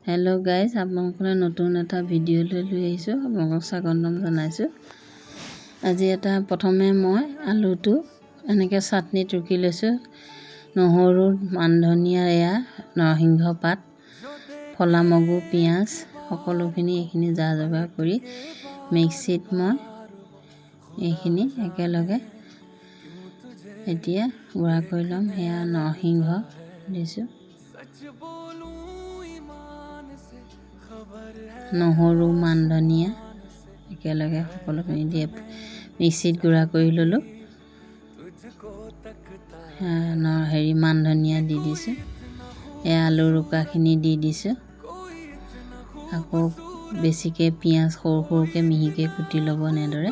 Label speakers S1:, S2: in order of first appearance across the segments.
S1: Hello' guys, আপোনালোকলৈ নতুন এটা ভিডিঅ' লৈ আহিছোঁ। আপোনালোকক স্বাগতম জনাইছোঁ। আজি প্ৰথমে মই আলুটো এনেকৈ চাটনিত ৰুকি লৈছোঁ। নহৰু, মানধনিয়া, নৰসিংহ পাত, ফলা মগু, পিঁয়াজ সকলোখিনি এইখিনি যা যোগাৰ কৰি মিক্সিত মই এইখিনি একেলগে এতিয়া গুড়া কৰি ল'ম। সেয়া নৰসিংহ দিছোঁ, নহৰু, মানধনিয়া একেলগে সকলোখিনি দিয়ে মিক্সিত গুড়া কৰি ল'লোঁ। মানধনিয়া দি দিছোঁ, আলু ৰুকাখিনি দি দিছোঁ। আকৌ বেছিকৈ পিঁয়াজ সৰু সৰুকৈ মিহিকৈ কুটি ল'ব, এনেদৰে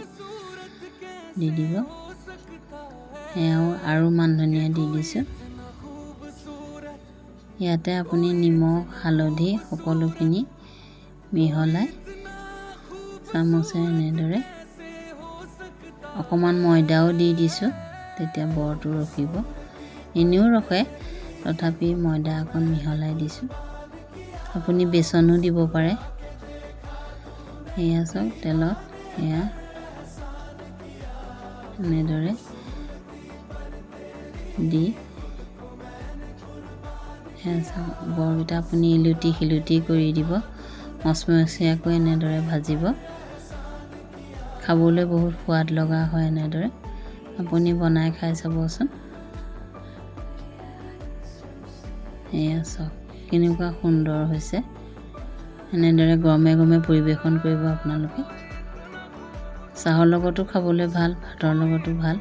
S1: দি দিব। আৰু মানধনিয়া দি দিছোঁ। ইয়াতে আপুনি নিমখ, হালধি সকলোখিনি মিহলাই চামুচে এনেদৰে অকণমান ময়দাও দি দিছোঁ, তেতিয়া বৰটো ৰখিব। এনেও ৰখে, তথাপি ময়দা অকণ মিহলাই দিছোঁ। আপুনি বেচনো দিব পাৰে। এয়া চাওক, তেলত এনেদৰে দি বৰকেইটা আপুনি ইলুটি শিলুটি কৰি দিব। মচমচীয়াকৈ এনেদৰে ভাজিব। খাবলৈ বহুত সোৱাদ লগা হয়। এনেদৰে আপুনি বনাই খাই চাবচোন। এয়া চাওক কেনেকুৱা সুন্দৰ হৈছে। এনেদৰে গৰমে গৰমে পৰিৱেশন কৰিব আপোনালোকে। চাহৰ লগতো খাবলৈ ভাল, ভাতৰ লগতো ভাল।